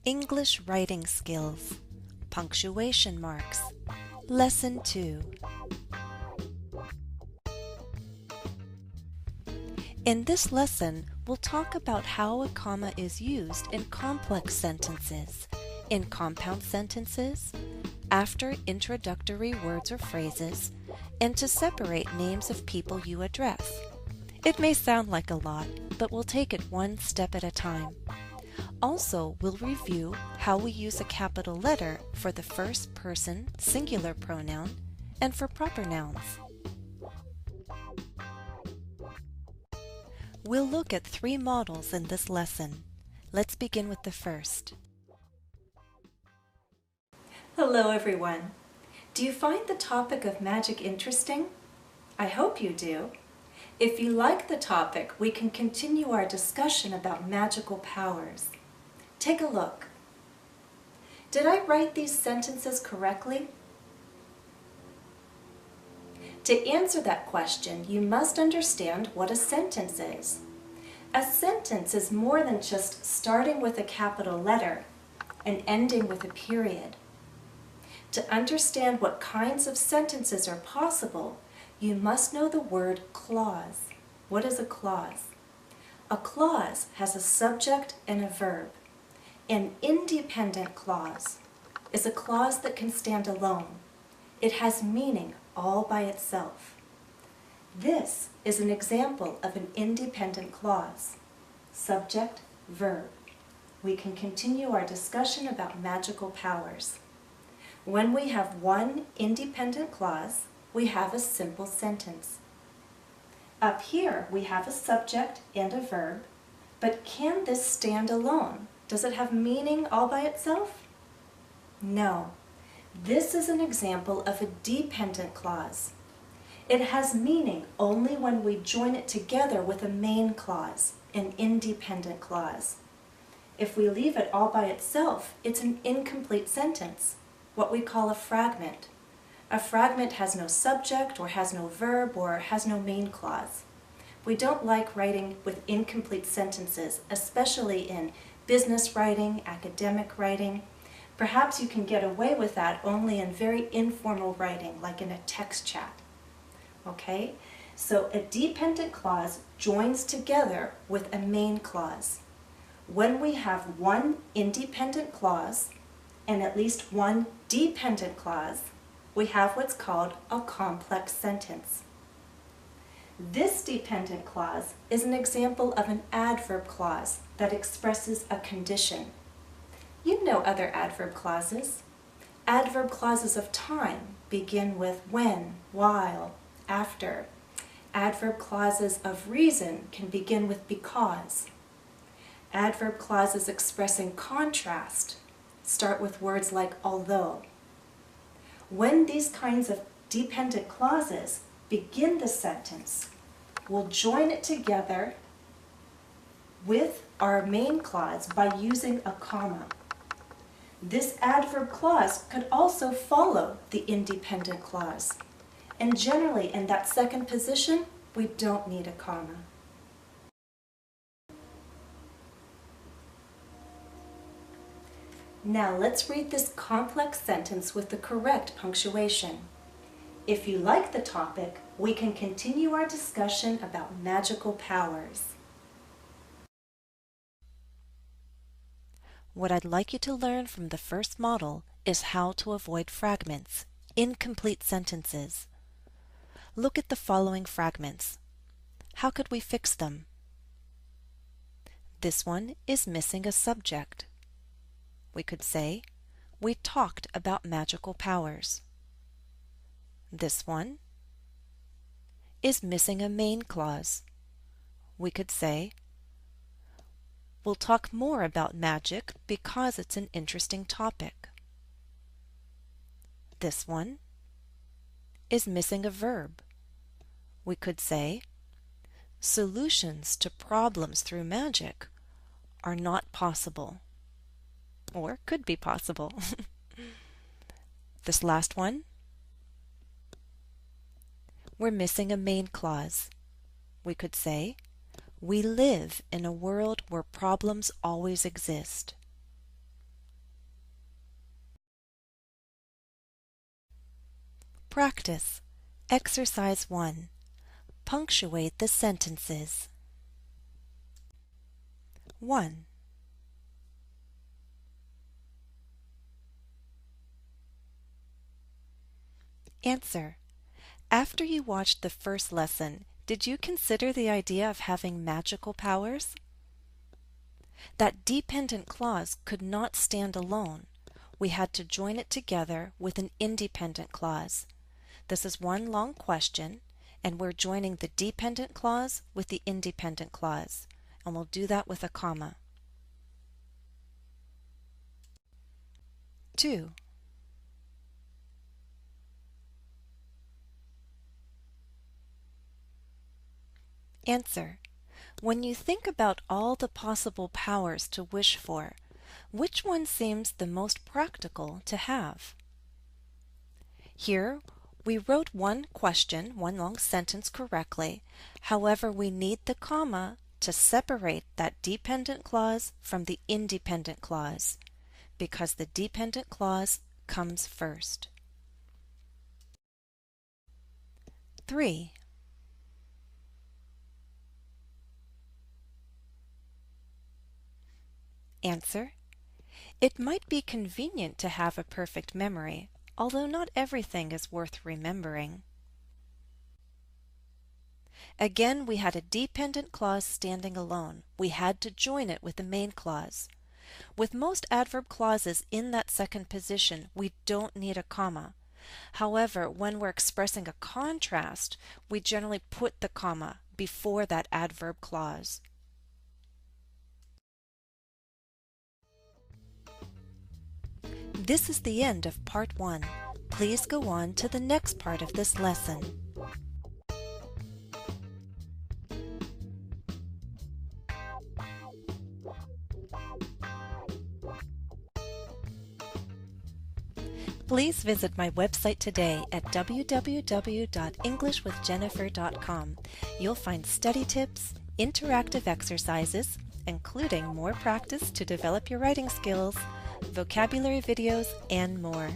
English writing skills, punctuation marks, lesson 2. In this lesson, we'll talk about how a comma is used in complex sentences, in compound sentences, after introductory words or phrases, and to separate names of people you address. It may sound like a lot, but we'll take it one step at a time. Also, we'll review how we use a capital letter for the first person singular pronoun and for proper nouns. We'll look at 3 models in this lesson. Let's begin with the first. Hello everyone. Do you find the topic of magic interesting? I hope you do. If you like the topic, we can continue our discussion about magical powers. Take a look. Did I write these sentences correctly? To answer that question, you must understand what a sentence is. A sentence is more than just starting with a capital letter and ending with a period. To understand what kinds of sentences are possible, you must know the word clause. What is a clause? A clause has a subject and a verb. An independent clause is a clause that can stand alone. It has meaning all by itself. This is an example of an independent clause. Subject, verb. We can continue our discussion about magical powers. When we have one independent clause, we have a simple sentence. Up here we have a subject and a verb, but can this stand alone? Does it have meaning all by itself? No. This is an example of a dependent clause. It has meaning only when we join it together with a main clause, an independent clause. If we leave it all by itself, it's an incomplete sentence, what we call a fragment. A fragment has no subject or has no verb or has no main clause. We don't like writing with incomplete sentences, especially in business writing, academic writing. Perhaps you can get away with that only in very informal writing, like in a text chat. Okay? So a dependent clause joins together with a main clause. When we have one independent clause and at least one dependent clause, we have what's called a complex sentence. This dependent clause is an example of an adverb clause that expresses a condition. You know other adverb clauses. Adverb clauses of time begin with when, while, after. Adverb clauses of reason can begin with because. Adverb clauses expressing contrast start with words like although. When these kinds of dependent clauses begin the sentence, we'll join it together with our main clause by using a comma. This adverb clause could also follow the independent clause. And generally, in that second position, we don't need a comma. Now let's read this complex sentence with the correct punctuation. If you like the topic, we can continue our discussion about magical powers. What I'd like you to learn from the first model is how to avoid fragments, incomplete sentences. Look at the following fragments. How could we fix them? This one is missing a subject. We could say, we talked about magical powers. This one is missing a main clause. We could say, we'll talk more about magic because it's an interesting topic. This one is missing a verb. We could say, solutions to problems through magic are not possible, or could be possible. This last one, we're missing a main clause. We could say, we live in a world where problems always exist. Practice. Exercise 1. Punctuate the sentences. 1. Answer. After you watched the first lesson, did you consider the idea of having magical powers? That dependent clause could not stand alone. We had to join it together with an independent clause. This is one long question, and we're joining the dependent clause with the independent clause, and we'll do that with a comma. 2. Answer. When you think about all the possible powers to wish for, which one seems the most practical to have? Here, we wrote one question, one long sentence correctly. However, we need the comma to separate that dependent clause from the independent clause, because the dependent clause comes first. 3. Answer. It might be convenient to have a perfect memory, although not everything is worth remembering. Again, we had a dependent clause standing alone. We had to join it with the main clause. With most adverb clauses in that second position, we don't need a comma. However, when we're expressing a contrast, we generally put the comma before that adverb clause. This is the end of part 1. Please go on to the next part of this lesson. Please visit my website today at www.englishwithjennifer.com. You'll find study tips, interactive exercises, including more practice to develop your writing skills, vocabulary videos, and more.